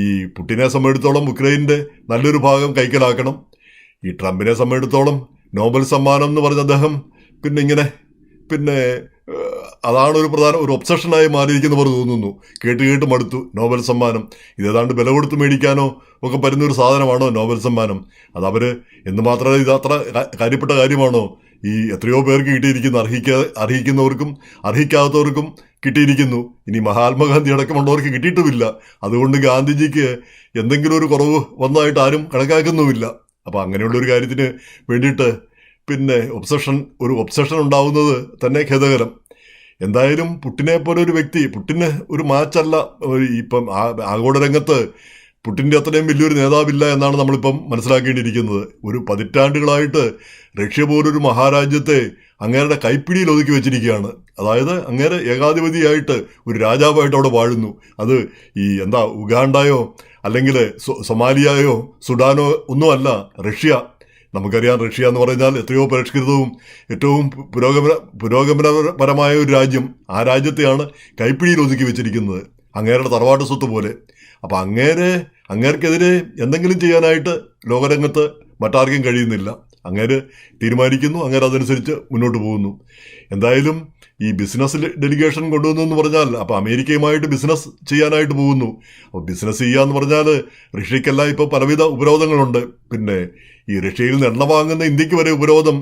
ഈ പുടിനെ സംബന്ധിച്ചിടത്തോളം ഉക്രൈൻ്റെ നല്ലൊരു ഭാഗം കൈക്കലാക്കണം. ഈ ട്രംപിനെ സംബന്ധിച്ചിടത്തോളം നോബൽ സമ്മാനം എന്ന് പറഞ്ഞ അദ്ദേഹം പിന്നെ അതാണ് ഒരു പ്രധാന ഒരു ഒബ്സഷനായി മാറിയിരിക്കുന്ന പോലെ തോന്നുന്നു. കേട്ട് മടുത്തു നോബൽ സമ്മാനം. ഇതേതാണ്ട് വില കൊടുത്ത് മേടിക്കാനോ ഒക്കെ പറ്റുന്നൊരു സാധനമാണോ നോബൽ സമ്മാനം? അതവർ എന്ന് മാത്രമല്ല ഇത് അത്ര കാര്യപ്പെട്ട കാര്യമാണോ? ഈ എത്രയോ പേർക്ക് കിട്ടിയിരിക്കുന്നു, അർഹിക്കുന്നവർക്കും അർഹിക്കാത്തവർക്കും കിട്ടിയിരിക്കുന്നു. ഇനി മഹാത്മാഗാന്ധി അടക്കമുള്ളവർക്ക് കിട്ടിയിട്ടുമില്ല. അതുകൊണ്ട് ഗാന്ധിജിക്ക് എന്തെങ്കിലും ഒരു കുറവ് വന്നതായിട്ട് ആരും കണക്കാക്കുന്നുമില്ല. അപ്പോൾ അങ്ങനെയുള്ളൊരു കാര്യത്തിന് വേണ്ടിയിട്ട് ഒരു ഒബ്സഷൻ ഉണ്ടാവുന്നത് തന്നെ ഖേദകരം. എന്തായാലും പുടിനെ പോലെ ഒരു വ്യക്തി, പുടിന് ഒരു മാച്ചല്ല. ഇപ്പം ആഗോള രംഗത്ത് പുടിൻ്റെ അത്രയും വലിയൊരു നേതാവില്ല എന്നാണ് നമ്മളിപ്പം മനസ്സിലാക്കേണ്ടിയിരിക്കുന്നത്. ഒരു പതിറ്റാണ്ടുകളായിട്ട് റഷ്യ പോലൊരു മഹാരാജ്യത്തെ അങ്ങേരുടെ കൈപ്പിടിയിൽ ഒതുക്കി വെച്ചിരിക്കുകയാണ്. അതായത് അങ്ങേരെ ഏകാധിപതിയായിട്ട് ഒരു രാജാവായിട്ട് അവിടെ വാഴുന്നു. അത് ഉഗാണ്ടയോ അല്ലെങ്കിൽ സൊമാലിയയോ സുഡാനോ ഒന്നുമല്ല, റഷ്യ. നമുക്കറിയാം, റഷ്യ എന്ന് പറഞ്ഞാൽ എത്രയോ പരിഷ്കൃതവും ഏറ്റവും പുരോഗമനപരമായ ഒരു രാജ്യം. ആ രാജ്യത്തെയാണ് കൈപ്പിടിയിൽ ഒതുക്കി വെച്ചിരിക്കുന്നത്, അങ്ങേരുടെ തറവാട്ട് സ്വത്ത് പോലെ. അപ്പം അങ്ങേർക്കെതിരെ എന്തെങ്കിലും ചെയ്യാനായിട്ട് ലോകരംഗത്ത് മറ്റാർക്കും കഴിയുന്നില്ല. അങ്ങേര് തീരുമാനിക്കുന്നു, അങ്ങേര് അതനുസരിച്ച് മുന്നോട്ട് പോകുന്നു. എന്തായാലും ഈ ബിസിനസ് ഡെലിഗേഷൻ കൊണ്ടുവന്നു എന്ന് പറഞ്ഞാൽ അപ്പോൾ അമേരിക്കയുമായിട്ട് ബിസിനസ് ചെയ്യാനായിട്ട് പോകുന്നു. അപ്പോൾ ബിസിനസ് ചെയ്യാന്ന് പറഞ്ഞാൽ റഷ്യക്കെല്ലാം ഇപ്പോൾ പലവിധ ഉപരോധങ്ങളുണ്ട്. ഈ റഷ്യയിൽ നിന്ന് എണ്ണ വാങ്ങുന്ന ഇന്ത്യക്ക് വരെ ഉപരോധം,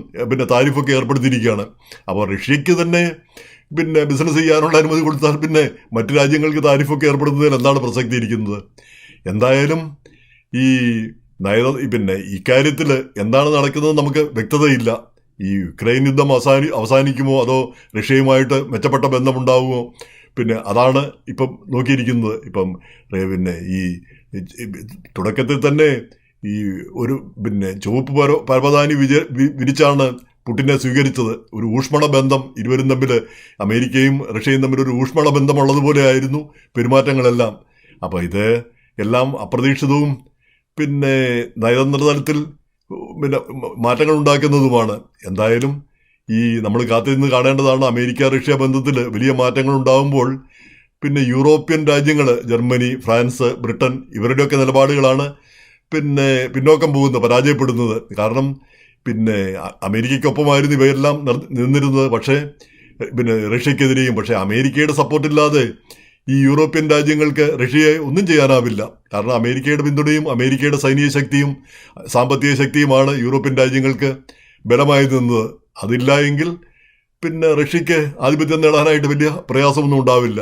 താരിഫൊക്കെ ഏർപ്പെടുത്തിയിരിക്കുകയാണ്. അപ്പോൾ റഷ്യക്ക് തന്നെ ബിസിനസ് ചെയ്യാനുള്ള അനുമതി കൊടുത്താൽ മറ്റു രാജ്യങ്ങൾക്ക് താരിഫൊക്കെ ഏർപ്പെടുത്തുന്നതിൽ എന്താണ് പ്രസക്തി ഇരിക്കുന്നത്? എന്തായാലും ഇക്കാര്യത്തിൽ എന്താണ് നടക്കുന്നത് നമുക്ക് വ്യക്തതയില്ല. ഈ യുക്രൈൻ യുദ്ധം അവസാനിക്കുമോ അതോ റഷ്യയുമായിട്ട് മെച്ചപ്പെട്ട ബന്ധമുണ്ടാവുമോ? അതാണ് ഇപ്പം നോക്കിയിരിക്കുന്നത്. ഇപ്പം ഈ തുടക്കത്തിൽ തന്നെ ഈ ഒരു ചുവപ്പ് പരവതാനി വിരിച്ചാണ് പുടിനെ സ്വീകരിച്ചത്. ഒരു ഊഷ്മള ബന്ധം ഇരുവരും തമ്മിൽ, അമേരിക്കയും റഷ്യയും തമ്മിൽ ഒരു ഊഷ്മള ബന്ധമുള്ളതുപോലെ ആയിരുന്നു പെരുമാറ്റങ്ങളെല്ലാം. അപ്പോൾ ഇത് എല്ലാം അപ്രതീക്ഷിതവും നയതന്ത്ര തലത്തിൽ മാറ്റങ്ങൾ ഉണ്ടാക്കുന്നതുമാണ്. എന്തായാലും നമ്മൾ കാത്തിരുന്ന് കാണേണ്ടതാണ്. അമേരിക്ക റഷ്യ ബന്ധത്തിൽ വലിയ മാറ്റങ്ങൾ ഉണ്ടാകുമ്പോൾ യൂറോപ്യൻ രാജ്യങ്ങൾ, ജർമ്മനി, ഫ്രാൻസ്, ബ്രിട്ടൻ, ഇവരുടെയൊക്കെ നിലപാടുകളാണ് പിന്നോക്കം പോകുന്നത്, പരാജയപ്പെടുന്നത്. കാരണം അമേരിക്കയ്ക്കൊപ്പമായിരുന്നു ഇവയെല്ലാം നിന്നിരുന്നത്. പക്ഷേ റഷ്യക്കെതിരെയും. പക്ഷേ അമേരിക്കയുടെ സപ്പോർട്ടില്ലാതെ ഈ യൂറോപ്യൻ രാജ്യങ്ങൾക്ക് റഷ്യയെ ഒന്നും ചെയ്യാനാവില്ല. കാരണം അമേരിക്കയുടെ പിന്തുണയും അമേരിക്കയുടെ സൈനിക ശക്തിയും സാമ്പത്തിക ശക്തിയുമാണ് യൂറോപ്യൻ രാജ്യങ്ങൾക്ക് ബലമായി നിന്നത്. അതില്ല എങ്കിൽ റഷ്യക്ക് ആധിപത്യം നേടാനായിട്ട് വലിയ പ്രയാസമൊന്നും ഉണ്ടാവില്ല.